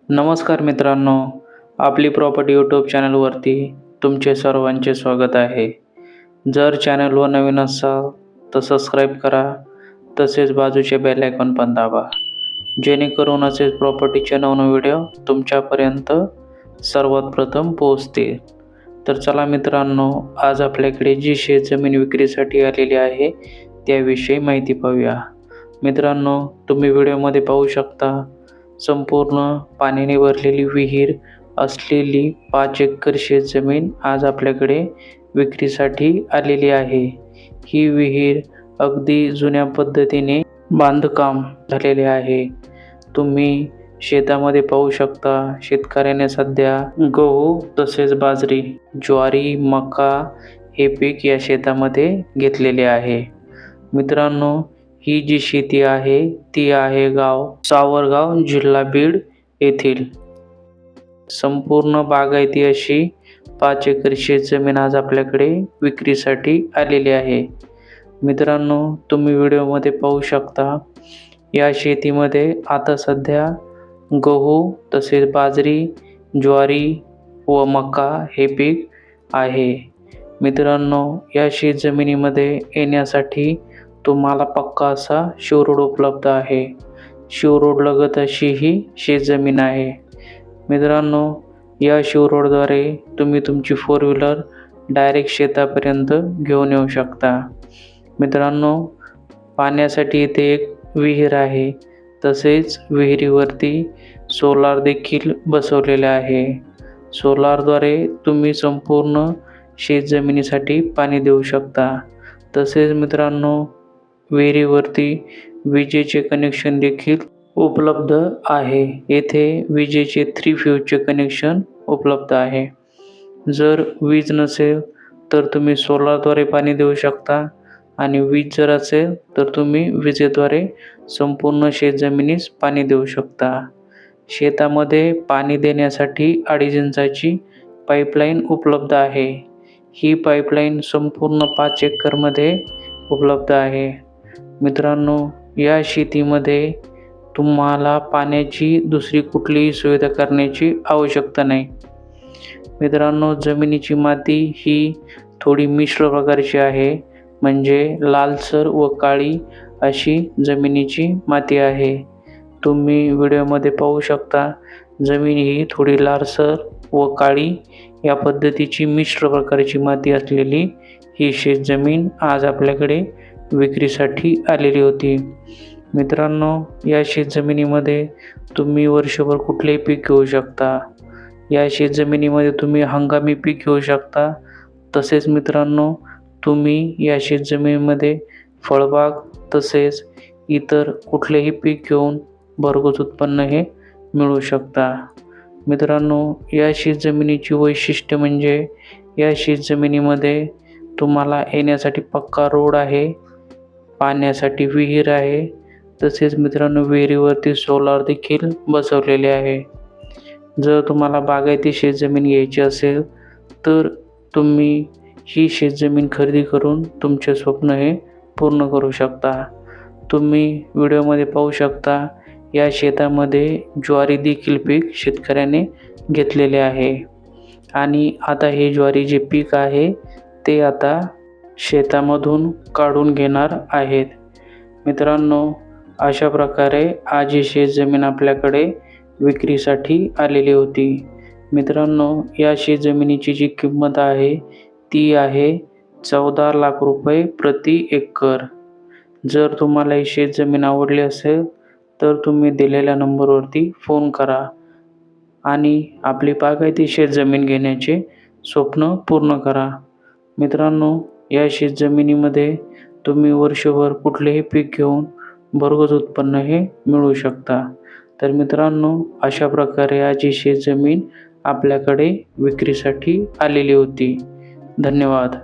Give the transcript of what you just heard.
नमस्कार मित्रांनो, आपली प्रॉपर्टी यूट्यूब चॅनलवरती तुमचे सर्वांचे स्वागत आहे. जर चॅनलवर नवीन असाल तर सबस्क्राईब करा, तसेच बाजूचे बेल आयकॉन पण दाबा, जेणेकरून असेच प्रॉपर्टीचे नवनवीन व्हिडिओ तुमच्यापर्यंत सर्वात प्रथम पोहोचतील. तर चला मित्रांनो, आज आपल्याकडे जी शेतजमीन विक्रीसाठी आलेली आहे त्याविषयी माहिती पाहूया. मित्रांनो, तुम्ही व्हिडिओमध्ये पाहू शकता संपूर्ण पाण्याने भरलेली विहीर असलेली 5 एकर शेतजमीन आज आपल्याकडे विक्रीसाठी आलेली आहे. ही विहीर अगदी जुन्या पद्धतीने बांधकाम झालेले आहे. तुम्ही शेतामध्ये पाहू शकता शेतकऱ्याने सध्या गहू तसेच बाजरी, ज्वारी, मका हे पीक या शेतामध्ये घेतलेले आहे. मित्रांनो, ही जी शेती आहे ती आहे गाव सावरगाव, जिल्हा बीड येथील. संपूर्ण बागायती अशी 5 एकर शेतजमीन आज आपल्याकडे विक्रीसाठी आलेली आहे. मित्रांनो, तुम्ही व्हिडिओमध्ये पाहू शकता या शेतीमध्ये आता सध्या गहू तसेच बाजरी, ज्वारी व मका हे पीक आहे. मित्रांनो, या शेतजमिनीमध्ये येण्यासाठी तुम्हाला पक्का असा शिवरोड उपलब्ध आहे. शिवरोड लगत अशी ही शेतजमीन आहे. मित्रांनो, या शिवरोडद्वारे तुम्ही तुमची 4 व्हीलर डायरेक्ट शेतापर्यंत घेऊन येऊ शकता. मित्रांनो, पाण्यासाठी इथे एक विहीर आहे, तसेच विहिरीवरती सोलार देखील बसवलेले आहे. सोलारद्वारे तुम्ही संपूर्ण शेतजमिनीसाठी पाणी देऊ शकता. तसेच मित्रांनो, विहिरीवरती विजेचे कनेक्शन देखील उपलब्ध आहे. येथे विजेचे 3 फेजचे कनेक्शन उपलब्ध आहे. जर वीज नसेल तर तुम्ही सोलारद्वारे पाणी देऊ शकता आणि वीज जर असेल तर तुम्ही विजेद्वारे संपूर्ण शेतजमिनीस पाणी देऊ शकता. शेतामध्ये पाणी देण्यासाठी 2.5 इंचाची पाईपलाईन उपलब्ध आहे. ही पाईपलाईन संपूर्ण 5 एकरमध्ये उपलब्ध आहे. मित्रांनो, या शेतीमध्ये तुम्हाला पाण्याची दुसरी कुठलीही सुविधा करण्याची आवश्यकता नाही. मित्रांनो, जमिनीची माती ही थोडी मिश्र प्रकारची आहे, म्हणजे लालसर व काळी अशी जमिनीची माती आहे. तुम्ही व्हिडिओमध्ये पाहू शकता जमीन ही थोडी लालसर व काळी या पद्धतीची मिश्र प्रकारची माती असलेली ही शेतजमीन आज आपल्याकडे विक्रीसाठी आलेली होती. मित्रांनो, या शेतजमिनीमध्ये तुम्ही वर्षभर कुठलेही पीक घेऊ शकता. या शेतजमिनीमध्ये तुम्ही हंगामी पीक घेऊ शकता. तसेच मित्रांनो, तुम्ही या शेतजमिनीमध्ये फळबाग तसेच इतर कुठलेही पीक घेऊन भरघोस उत्पन्न हे मिळवू शकता. मित्रांनो, या शेतजमिनीची वैशिष्ट्य म्हणजे या शेतजमिनीमध्ये तुम्हाला येण्यासाठी पक्का रोड आहे, पाण्यासाठी विहीर आहे, तसेच मित्रांनो विहिरीवरती सोलार देखील बसवलेले आहे. जर तुम्हाला बागायती शेतजमीन घ्यायची असेल तर तुम्ही ही शेतजमीन खरेदी करून तुमचे स्वप्न हे पूर्ण करू शकता. तुम्ही व्हिडिओमध्ये पाहू शकता या शेतामध्ये ज्वारी देखील पीक शेतकऱ्याने घेतलेले आहे आणि आता हे ज्वारी जे पीक आहे ते आता शेतामधून काढून घेणार आहेत. मित्रांनो, अशा प्रकारे आज ही शेतजमीन आपल्याकडे विक्रीसाठी आलेली होती. मित्रांनो, या शेतजमिनीची जी किंमत आहे ती आहे 14 लाख रुपये प्रति एकर. जर तुम्हाला ही शेतजमीन आवडली असेल तर तुम्ही दिलेल्या नंबरवरती फोन करा आणि आपली बागायती शेतजमीन घेण्याचे स्वप्न पूर्ण करा. मित्रांनो, या शेतजमिनीमध्ये तुम्ही वर्षभर कुठलेही पीक घेऊन भरघोस उत्पन्न हे मिळवू शकता. तर मित्रांनो, अशा प्रकारे आज ही शेतजमीन आपल्याकडे विक्रीसाठी आलेली होती. धन्यवाद.